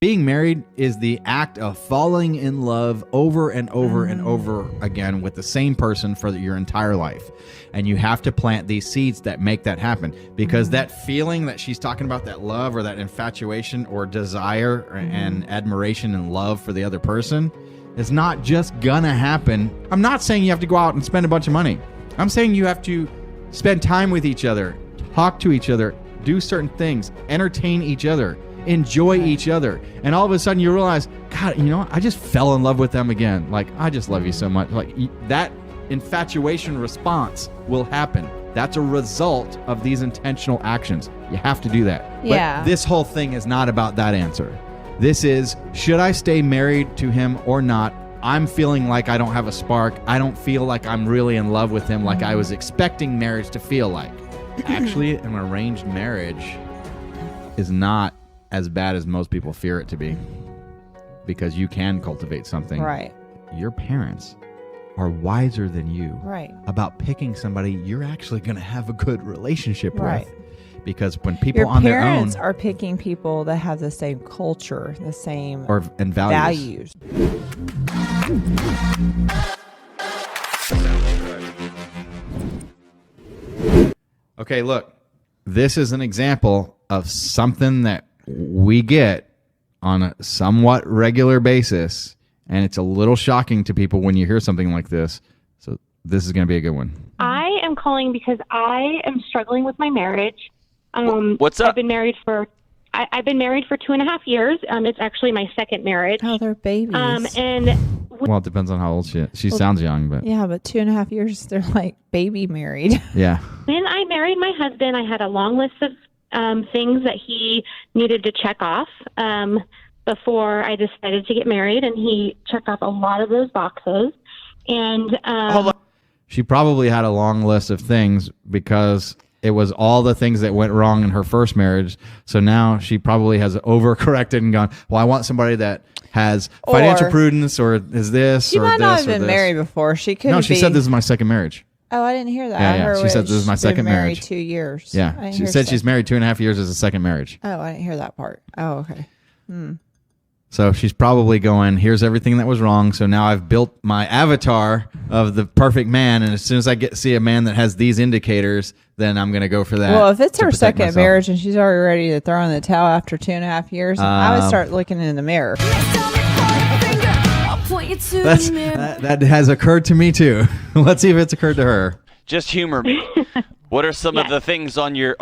Being married is the act of falling in love over and over and over again with the same person for your entire life. And you have to plant these seeds that make that happen. Because that feeling that she's talking about, that love or that infatuation or desire and admiration and love for the other person, is not just gonna happen. I'm not saying you have to go out and spend a bunch of money. I'm saying you have to spend time with each other, talk to each other, do certain things, entertain each other, enjoy each other, and all of a sudden you realize, God, you know what? I just fell in love with them again. Like, I just love you so much. Like, that infatuation response will happen. That's a result of these intentional actions. You have to do that. Yeah. But this whole thing is not about that answer. This is, should I stay married to him or not? I'm feeling like I don't have a spark. I don't feel like I'm really in love with him like I was expecting marriage to feel like. Actually, an arranged marriage is not as bad as most people fear it to be, because you can cultivate something. Right. Your parents are wiser than you about picking somebody you're actually going to have a good relationship with. Because when people your on their own... Your parents are picking people that have the same culture, the same and values. Okay, look. This is an example of something that we get on a somewhat regular basis, and it's a little shocking to people when you hear something like this. So this is going to be a good one. I am calling because I am struggling with my marriage. What's up? I've been married for 2.5 years. It's actually my second marriage. Oh, they're babies. Well, it depends on how old she is. She sounds young, but... Yeah, but 2.5 years, they're like baby married. Yeah. When I married my husband, I had a long list of things that he needed to check off before I decided to get married, and he checked off a lot of those boxes. And she probably had a long list of things because it was all the things that went wrong in her first marriage. So now she probably has overcorrected and gone, well, I want somebody that has financial prudence, or is this, she or might this, not have or been this. married before. She could. No, she said this is my second marriage. Oh, I didn't hear that. Yeah, I heard she said this is my second married marriage. 2 years. Yeah, she said she's married 2.5 years as a second marriage. Oh, I didn't hear that part. Oh, okay. So she's probably going, here's everything that was wrong. So now I've built my avatar of the perfect man. And as soon as I see a man that has these indicators, then I'm going to go for that. Well, if it's her second marriage and she's already ready to throw in the towel after 2.5 years, I would start looking in the mirror. That has occurred to me too. Let's see if it's occurred to her. Just humor me. What are some of the things on your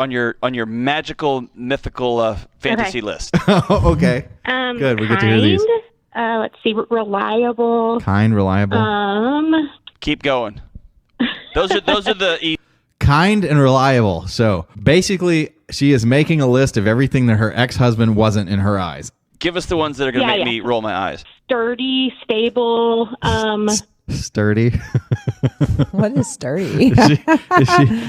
magical, mythical fantasy list? Okay. Good. We get to hear these. Let's see. Reliable. Kind, reliable. Keep going. Those are the kind and reliable. So basically, she is making a list of everything that her ex-husband wasn't in her eyes. Give us the ones that are going to make me roll my eyes. Sturdy, stable. Sturdy. What is sturdy?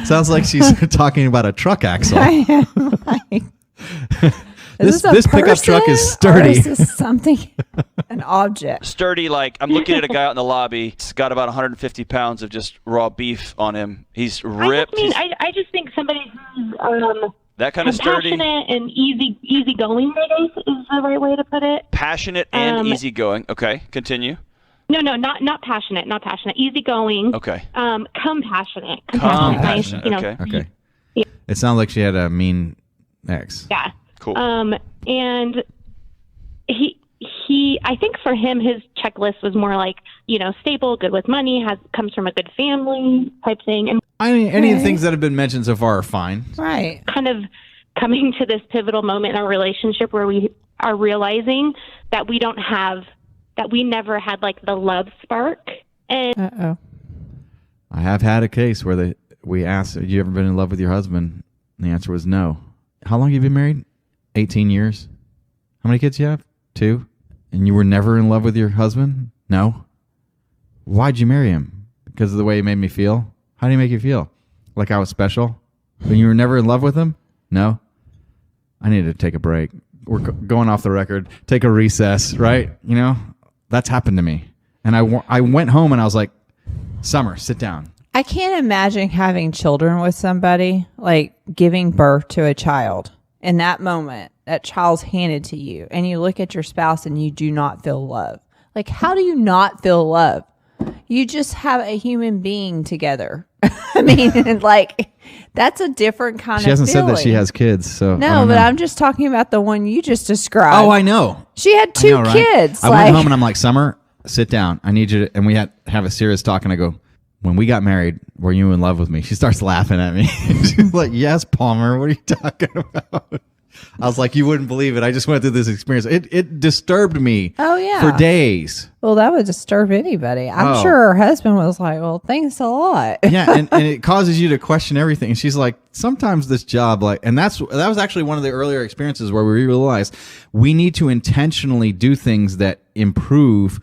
Sounds like she's talking about a truck axle. I am like, this pickup truck is sturdy. Or is this something, an object? Sturdy, like I'm looking at a guy out in the lobby. He's got about 150 pounds of just raw beef on him. He's ripped. I just think somebody who's that kind of sturdy, passionate and easygoing, I guess, is the right way to put it. Passionate and easygoing. Okay, continue. No, not passionate, easygoing. Okay. Compassionate. Compassionate. Nice, Okay. Yeah. It sounds like she had a mean ex. Yeah. Cool. And he, I think for him, his checklist was more like, stable, good with money, comes from a good family type thing. And I mean, any of the things that have been mentioned so far are fine. Right. Kind of coming to this pivotal moment in our relationship where we are realizing that we never had like the love spark. And I have had a case where we asked, have you ever been in love with your husband? And the answer was no. How long have you been married? 18 years. How many kids you have? 2. And you were never in love with your husband? No. Why'd you marry him? Because of the way he made me feel? How did he make you feel? Like I was special? When you were never in love with him? No. I needed to take a break. We're going off the record. Take a recess, right? That's happened to me. And I went home and I was like, Summer, sit down. I can't imagine having children with somebody, like giving birth to a child in that moment that child's handed to you and you look at your spouse and you do not feel love. Like, how do you not feel love? You just have a human being together. I mean, like, that's a different kind of She hasn't feeling. said that she has kids, so I No, don't but know. I'm just talking about the one you just described. Oh, I know. She had I two know, right? kids. I went home and I'm like, Summer, sit down. I need you to, and we had have a serious talk. And I go, when we got married, were you in love with me? She starts laughing at me. She's like, yes, Palmer. What are you talking about? I was like, you wouldn't believe it. I just went through this experience. It disturbed me. Oh, yeah. For days. Well, that would disturb anybody. I'm Oh. sure her husband was like, well, thanks a lot. Yeah, and it causes you to question everything. And she's like, sometimes this job, like, and that was actually one of the earlier experiences where we realized we need to intentionally do things that improve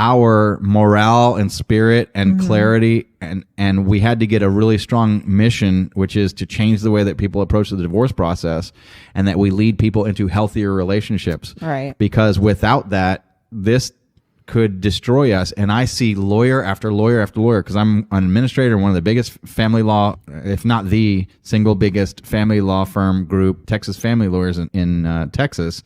our morale and spirit and clarity, and we had to get a really strong mission, which is to change the way that people approach the divorce process, and that we lead people into healthier relationships. Right. Because without that, this could destroy us. And I see lawyer after lawyer after lawyer, because I'm an administrator in one of the biggest family law, if not the single biggest family law firm group, Texas Family Lawyers in Texas,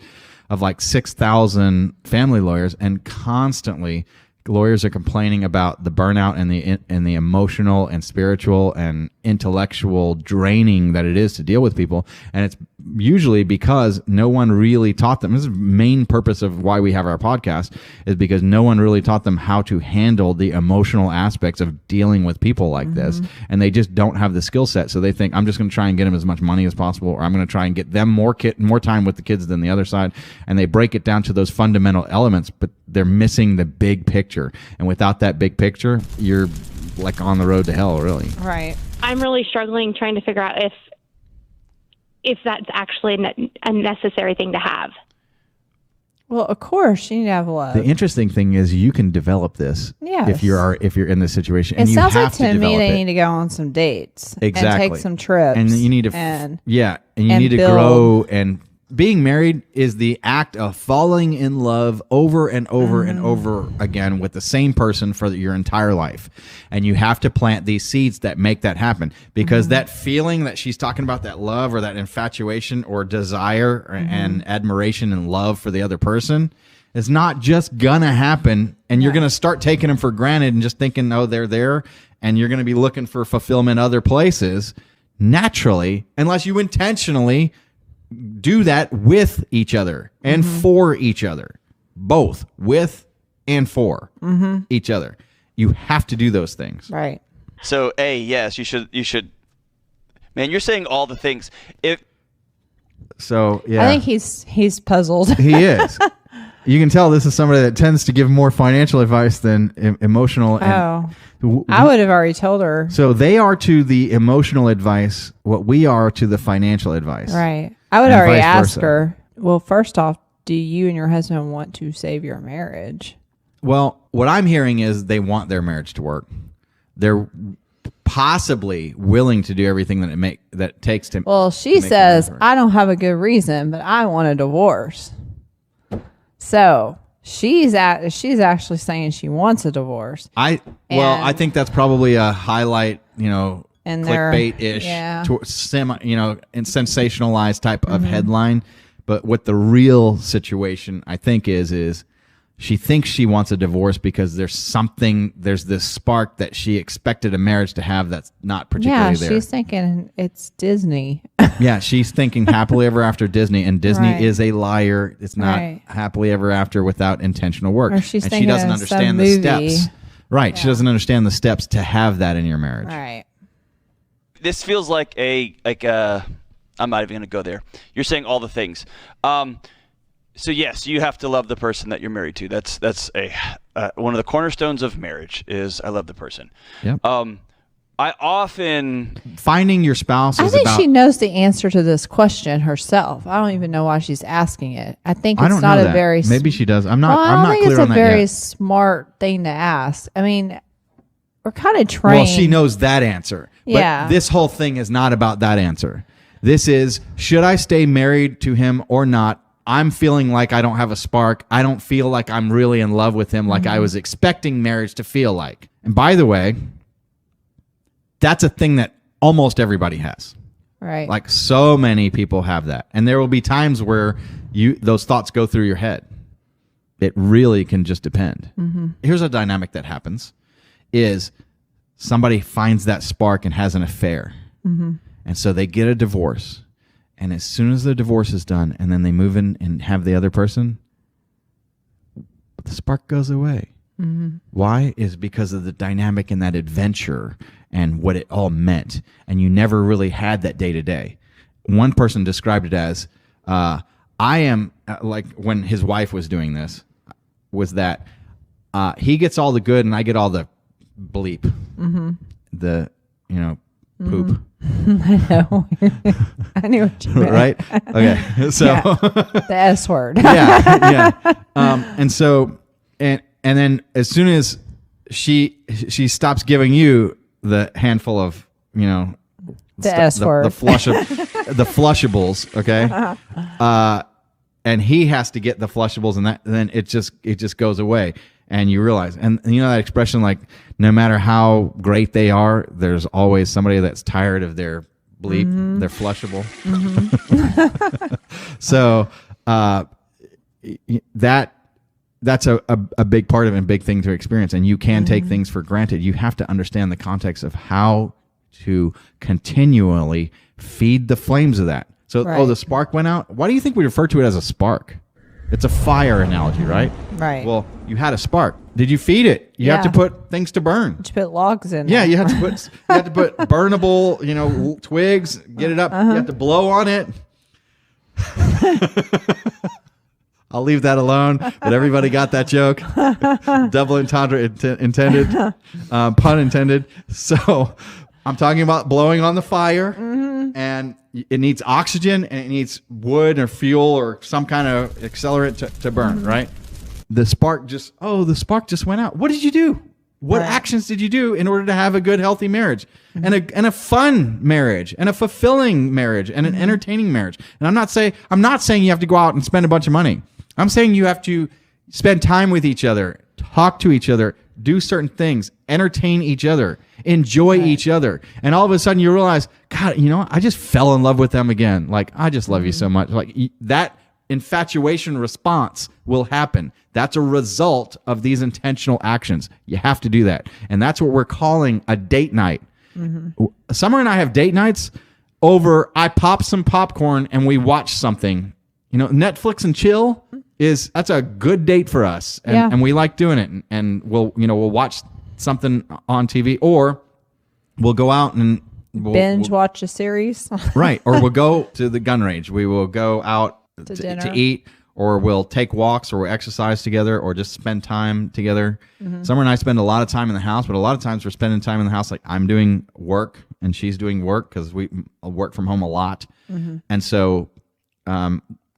of like 6,000 family lawyers, and constantly lawyers are complaining about the burnout and the emotional and spiritual and intellectual draining that it is to deal with people. And it's usually because no one really taught them. This is the main purpose of why we have our podcast, is because no one really taught them how to handle the emotional aspects of dealing with people like this. And they just don't have the skill set. So they think, I'm just going to try and get them as much money as possible, or I'm going to try and get them more time with the kids than the other side. And they break it down to those fundamental elements, but they're missing the big picture. And without that big picture, you're like on the road to hell, really. Right. I'm really struggling trying to figure out if that's actually a necessary thing to have. Well, of course, you need to have love. The interesting thing is you can develop this Yes. if you're in this situation. It And you sounds have like to me develop they it. need to go on some dates. Exactly. And take some trips. And you need to and and you and need to build. grow. And being married is the act of falling in love over and over and over again with the same person for your entire life. And you have to plant these seeds that make that happen, because that feeling that she's talking about, that love or that infatuation or desire and admiration and love for the other person, is not just gonna happen. And you're gonna start taking them for granted and just thinking, oh, they're there, and you're gonna be looking for fulfillment other places naturally, unless you intentionally do that with each other and for each other, both with and for each other. You have to do those things. right. So, yes, you should. Man, you're saying all the things. So yeah, I think he's puzzled. he is. You can tell this is somebody that tends to give more financial advice than emotional. And I would have already told her. So they are to the emotional advice what we are to the financial advice. Right. I would And already vice ask versa. her, well, first off, do you and your husband want to save your marriage? Well, what I'm hearing is they want their marriage to work. They're possibly willing to do everything that it takes to. Well, she make the says, marriage work. I don't have a good reason, but I want a divorce. So she's actually saying she wants a divorce. I And- think that's probably a highlight, And they're- clickbait-ish, yeah. and sensationalized type of headline. But what the real situation, I think, is she thinks she wants a divorce because there's this spark that she expected a marriage to have that's not particularly there. She's thinking it's Disney. Yeah, she's thinking happily ever after Disney, and Disney Right. is a liar. It's not Right. happily ever after without intentional work. Or she's and she thinking doesn't of understand some the movie. steps. Right, she doesn't understand the steps to have that in your marriage. Right. This feels like I'm not even going to go there. You're saying all the things. So yes, you have to love the person that you're married to. That's one of the cornerstones of marriage is I love the person. Yep. I often Finding your spouse I is think about. she knows the answer to this question herself. I don't even know why she's asking it. I think I it's don't not know a that. very Maybe she does. I'm not. Well, I I'm don't not think clear it's a on that very yet. smart thing to ask. I mean, we're kind of trained. Well, she knows that answer. But Yeah. this whole thing is not about that answer. This is, should I stay married to him or not? I'm feeling like I don't have a spark. I don't feel like I'm really in love with him like I was expecting marriage to feel like. And by the way, that's a thing that almost everybody has. Right. Like so many people have that. And there will be times where those thoughts go through your head. It really can just depend. Here's a dynamic that happens is somebody finds that spark and has an affair. And so they get a divorce. And as soon as the divorce is done and then they move in and have the other person, the spark goes away. Why? Is because of the dynamic in that adventure and what it all meant. And you never really had that day to day. One person described it as, I am, like when his wife was doing this, was that he gets all the good and I get all the bleep. The, poop. I know. I knew what you meant. Right? Okay. So the S word. yeah. And so, and then as soon as she stops giving you the handful of, the S word, the flushables, okay? And he has to get the flushables, and then it just goes away, and you realize, and that expression, like, no matter how great they are, there's always somebody that's tired of their bleep, their flushable. So that's a big part of it, and a big thing to experience. And you can take things for granted. You have to understand the context of how to continually feed the flames of that. So, the spark went out. Why do you think we refer to it as a spark? It's a fire analogy, right? Right. Well, you had a spark. Did you feed it? You have to put things to burn. Did you put logs in? Yeah, you have to put burnable, twigs. Get it up. You have to blow on it. I'll leave that alone, but everybody got that joke. Double entendre intended, pun intended. So I'm talking about blowing on the fire, and it needs oxygen, and it needs wood or fuel or some kind of accelerant to burn, right? The spark just went out. What did you do? What actions did you do in order to have a good, healthy marriage and a fun marriage and a fulfilling marriage and an entertaining marriage? And I'm not saying you have to go out and spend a bunch of money. I'm saying you have to spend time with each other, talk to each other, do certain things, entertain each other, enjoy each other. And all of a sudden you realize, God, I just fell in love with them again. Like, I just love you so much. Like, that infatuation response will happen. That's a result of these intentional actions. You have to do that. And that's what we're calling a date night. Summer and I have date nights over, I pop some popcorn and we watch something. Netflix and chill that's a good date for us. And we like doing it. And we'll watch something on TV, or we'll go out and binge watch a series. Right. Or we'll go to the gun range. We will go out to eat, or we'll take walks, or we'll exercise together, or just spend time together. Summer and I spend a lot of time in the house, but a lot of times we're spending time in the house. Like, I'm doing work and she's doing work because we work from home a lot. And so,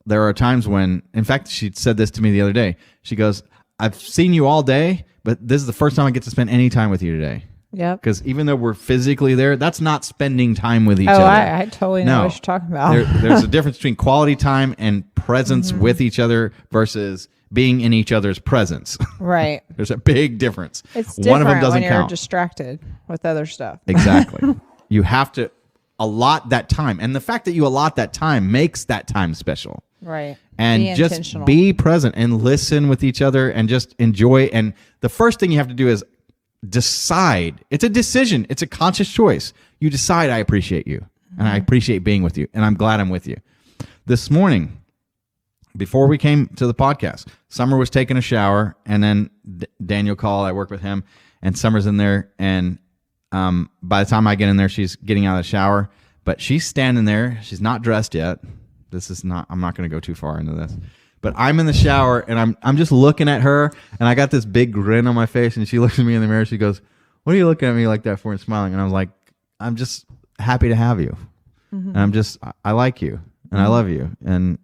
there are times when, in fact, she said this to me the other day. She goes, I've seen you all day, but this is the first time I get to spend any time with you today. Yep. Because even though we're physically there, that's not spending time with each other. I totally know what you're talking about. There's a difference between quality time and presence with each other versus being in each other's presence. Right. There's a big difference. It's different one of them doesn't when you're count. distracted with other stuff. Exactly. You have to allot that time. And the fact that you allot that time makes that time special. Right. And just be present and listen with each other and just enjoy. And the first thing you have to do is decide. It's a decision. It's a conscious choice. You decide, I appreciate you and I appreciate being with you and I'm glad I'm with you. This morning, before we came to the podcast, Summer was taking a shower, and then Daniel called. I work with him, and Summer's in there. And by the time I get in there, she's getting out of the shower, but she's standing there. She's not dressed yet. I'm not going to go too far into this, but I'm in the shower and I'm just looking at her, and I got this big grin on my face, and she looks at me in the mirror. She goes, "What are you looking at me like that for?" and smiling. And I was like, "I'm just happy to have you. And I like you and I love you and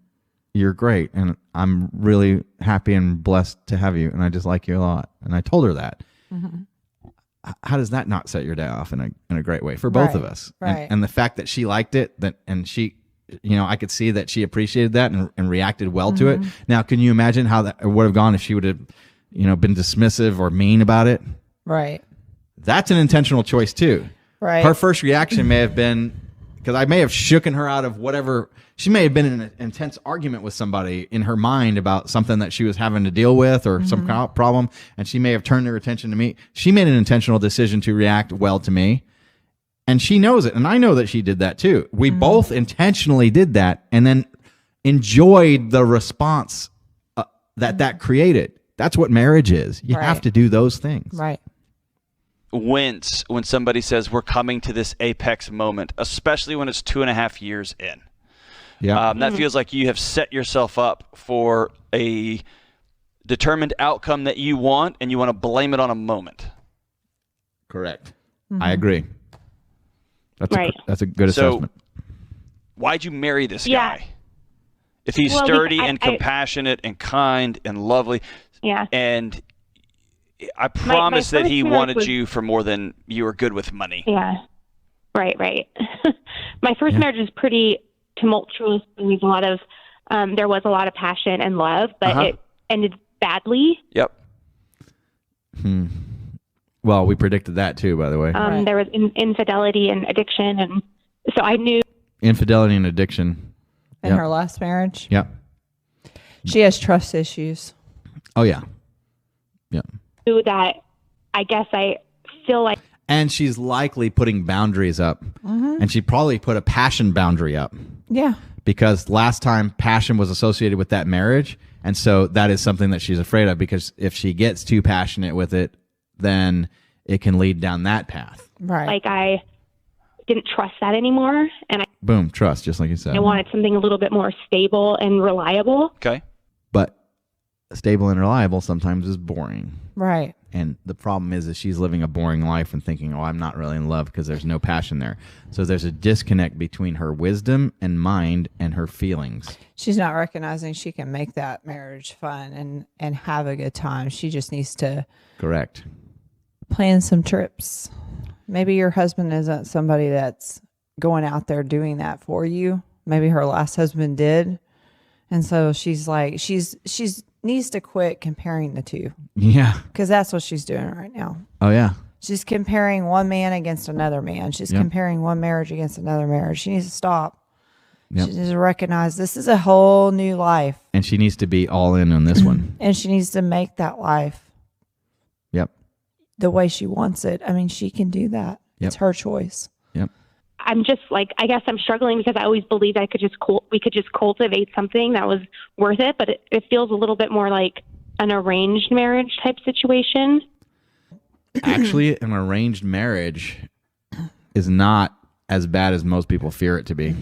you're great. And I'm really happy and blessed to have you. And I just like you a lot." And I told her that. How does that not set your day off in a great way for both of us? Right. And the fact that she liked it, and she, I could see that she appreciated that and reacted well to it. Now, can you imagine how that would have gone if she would have, been dismissive or mean about it? Right. That's an intentional choice too. Right. Her first reaction may have been, because I may have shooken her out of whatever. She may have been in an intense argument with somebody in her mind about something that she was having to deal with or some kind of problem, and she may have turned her attention to me. She made an intentional decision to react well to me, and she knows it, and I know that she did that too. We both intentionally did that, and then enjoyed the response that created. That's what marriage is. You have to do those things. Right. Wince when somebody says we're coming to this apex moment, especially when it's 2.5 years in. Yeah. That feels like you have set yourself up for a determined outcome that you want, and you want to blame it on a moment. Correct. I agree. That's Right. That's a good So, assessment. Why'd you marry this Yeah. guy? If he's Well, sturdy because and compassionate and kind and lovely, Yeah. and I promise that first he marriage wanted was- you for more than you were good with money. Yeah. Right. My first marriage was pretty tumultuous. There was a lot of passion and love, but it ended badly. Yep. Well, we predicted that too, by the way. Right. There was infidelity and addiction, and so I knew. Infidelity and addiction. In her last marriage, Yep. she has trust issues. Oh, yeah. Yeah. That I guess I feel like And she's likely putting boundaries up. And she probably put a passion boundary up Yeah. because last time passion was associated with that marriage. And so that is something that she's afraid of, because if she gets too passionate with it, then it can lead down that path. Right. I didn't trust that anymore, and Boom, trust, just like you said. I wanted something a little bit more stable and reliable. Okay. But stable and reliable sometimes is boring. Right. And the problem is she's living a boring life and thinking, oh, I'm not really in love because there's no passion there. So there's a disconnect between her wisdom and mind and her feelings. She's not recognizing she can make that marriage fun and have a good time. She just needs to Correct. plan some trips. Maybe your husband isn't somebody that's going out there doing that for you. Maybe her last husband did. And so she's like, she's needs to quit comparing the two, Yeah. because that's what she's doing right now. Oh, yeah. She's comparing one man against another man. She's comparing one marriage against another marriage. She needs to stop. Yep. She needs to recognize this is a whole new life, And she needs to be all in on this one. and she needs to make that life Yep. the way she wants it. I mean, she can do that. Yep. It's her choice. Yep. I'm just like, I guess I'm struggling because I always believed we could just cultivate something that was worth it, but it feels a little bit more like an arranged marriage type situation. Actually, an arranged marriage is not as bad as most people fear it to be,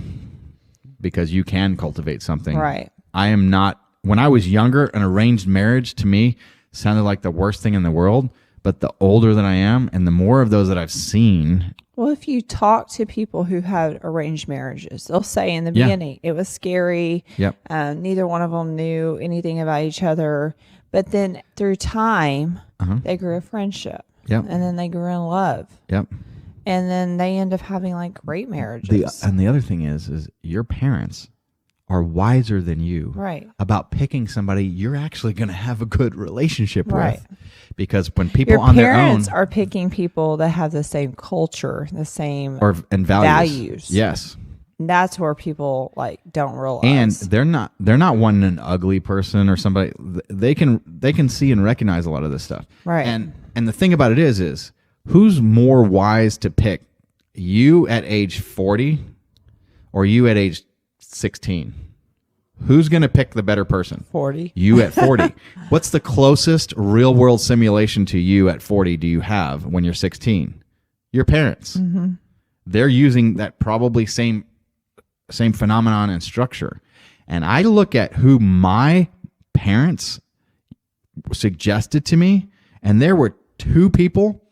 because you can cultivate something. Right. I am not, when I was younger, an arranged marriage to me sounded like the worst thing in the world. But the older that I am and the more of those that I've seen. Well, if you talk to people who had arranged marriages, they'll say in the beginning, it was scary. Yep. Neither one of them knew anything about each other. But then through time, they grew a friendship. Yep. And then they grew in love. Yep. And then they end up having like great marriages. And the other thing is your parents are wiser than you about picking somebody you're actually going to have a good relationship with. Because when people your on their own parents are picking people that have the same culture, the same and values. Yes. And that's where people like don't realize. And they're not wanting an ugly person or somebody. They can see and recognize a lot of this stuff. Right. And the thing about it is who's more wise to pick, you at age 40 or you at age 16? Who's going to pick the better person? 40. You at 40. What's the closest real world simulation to you at 40 do you have when you're 16? Your parents. Mm-hmm. They're using that probably same phenomenon and structure. And I look at who my parents suggested to me, and there were two people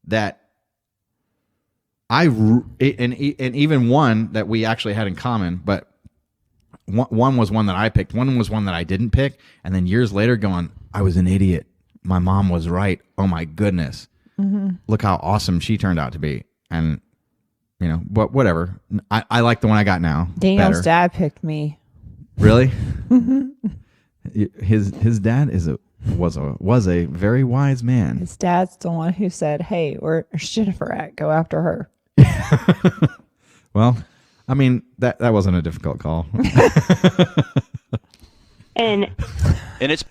that and even one that we actually had in common, but one was one that I picked. One was one that I didn't pick. And then years later going, I was an idiot. My mom was right. Oh my goodness. Mm-hmm. Look how awesome she turned out to be. And, but whatever. I like the one I got now. Daniel's better. dad picked me. Really? His dad was a very wise man. His dad's the one who said, hey, where's Jennifer at? Go after her. Well, I mean, that wasn't a difficult call. And it's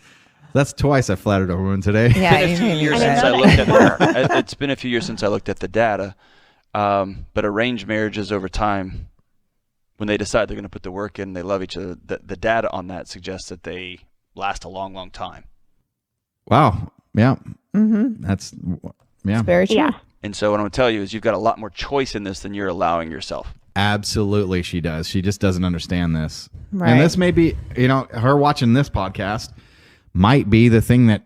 That's twice I flattered a woman today. Yeah, been a you few made me years sad. since I looked at the, it's been a few years since I looked at the data. But arranged marriages over time, when they decide they're going to put the work in, they love each other. The data on that suggests that they last a long, long time. Wow. Yeah. Mm-hmm. That's It's very true. yeah. And so what I'm going to tell you is you've got a lot more choice in this than you're allowing yourself. absolutely she does. She just doesn't understand this. Right. And this may be, her watching this podcast might be the thing that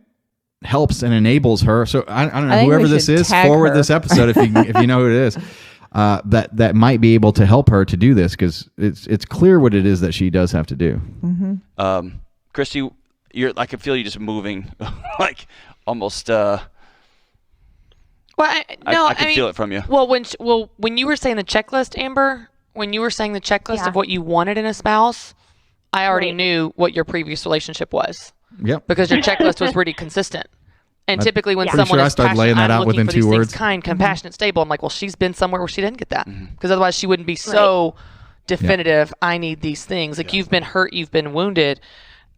helps and enables her. So I don't know, I think whoever we this should is, tag forward her. this episode if you know who it is. That might be able to help her to do this, because it's clear what it is that she does have to do. Mm-hmm. Christy, I can feel you just moving, like almost. Well, I can feel it from you. Well, when you were saying the checklist, Amber, when you were saying the checklist Yeah. of what you wanted in a spouse, I already Right. knew what your previous relationship was Yep. because your checklist was pretty consistent. And typically, when Pretty someone sure I is started passionate, laying that I'm out looking within for 2 these words. things, kind, compassionate, stable. I'm like, well, she's been somewhere where she didn't get that, because otherwise she wouldn't be so definitive. I need these things. Like you've been hurt, you've been wounded.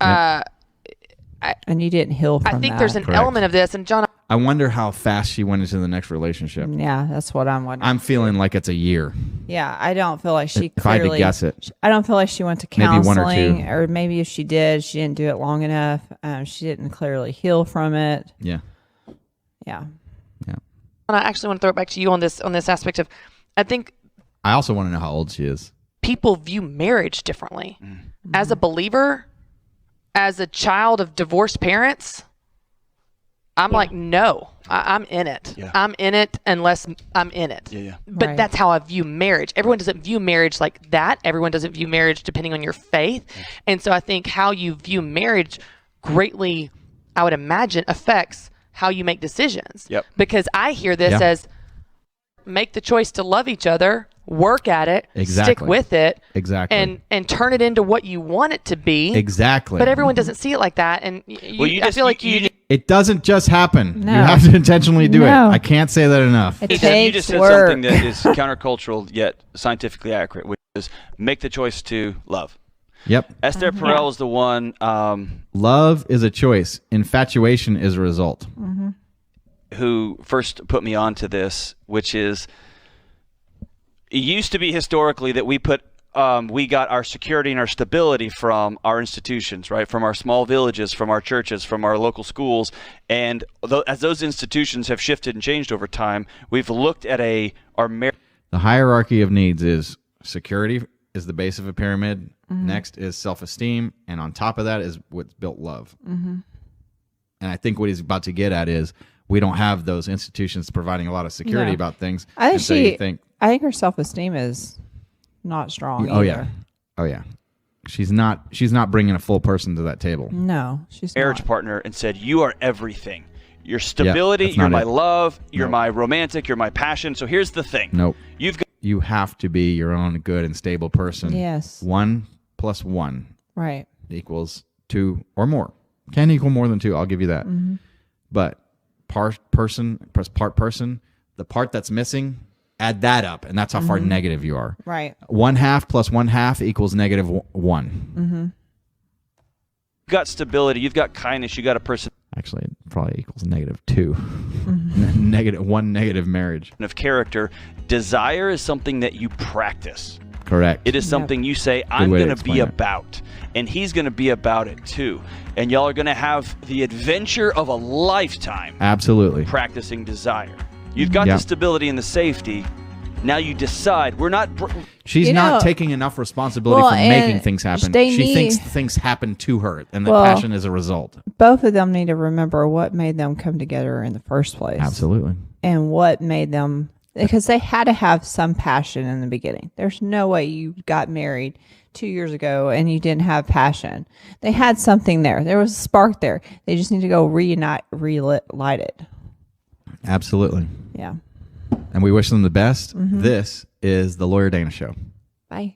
And you didn't heal from I think that. there's an Correct. element of this, and John, I wonder how fast she went into the next relationship. Yeah, that's what I'm wondering. I'm feeling like it's a year. Yeah, I don't feel like she If I had to clearly. guess it. I don't feel like she went to Maybe one or counseling, two. or maybe if she did, she didn't do it long enough. She didn't clearly heal from it. Yeah. Yeah. I actually want to throw it back to you on this aspect of, I think I also want to know how old she is. people view marriage differently. As a believer, as a child of divorced parents, I'm like, no, I'm in it. Yeah. I'm in it unless I'm in it. Yeah. But Right. that's how I view marriage. Everyone doesn't view marriage like that. Everyone doesn't view marriage depending on your faith. And so I think how you view marriage greatly, I would imagine, affects how you make decisions. Yep. Because I hear this Yeah. as make the choice to love each other, work at it, stick Exactly. with it, Exactly. and turn it into what you want it to be. Exactly. But everyone doesn't see it like that, and I feel like you It doesn't just happen. No. You have to intentionally do No. it. I can't say that enough. It You takes just said work. something that is countercultural yet scientifically accurate, which is make the choice to love. Yep. Esther Perel is the one Love is a choice. Infatuation is a result. who first put me onto this, which is it used to be historically that we got our security and our stability from our institutions, right? From our small villages, from our churches, from our local schools. And as those institutions have shifted and changed over time, we've looked at our marriage. The hierarchy of needs is security is the base of a pyramid. Next is self-esteem. And on top of that is what's built love. And I think what he's about to get at is we don't have those institutions providing a lot of security No. about things. I And so you think, I think her self-esteem is not strong. oh either. yeah. Oh yeah. She's not bringing a full person to that table. No, she's marriage not. partner and said, you are everything. Your stability, that's you're not my it. love, you're Nope. my romantic, you're my passion. So here's the thing. Nope. You've got You have to be your own good and stable person. Yes. 1 + 1 Right. equals 2 or more. Can equal more than 2. I'll give you that. But part person, the part that's missing, add that up, and that's how far negative you are. Right. 1/2 + 1/2 equals -1. got stability, you've got kindness, you got a person Actually, it probably equals -2. -1 negative marriage. of character. Desire is something that you practice. Correct. It is something you say, I'm way to going to be explain it. about. And he's going to be about it too. And y'all are going to have the adventure of a lifetime Absolutely. practicing desire. You've got Yep. the stability and the safety. Now you decide. We're not. She's You not know- taking enough responsibility Well, for making and things happen. they She thinks need- things happen to her, and the Well- passion is a result. Both of them need to remember what made them come together in the first place. Absolutely. And what made them, because they had to have some passion in the beginning. There's no way you got married 2 years ago and you didn't have passion. They had something there. There was a spark there. They just need to go relight it. Absolutely. Yeah. And we wish them the best. This is the Lawyer Dana Show. Bye.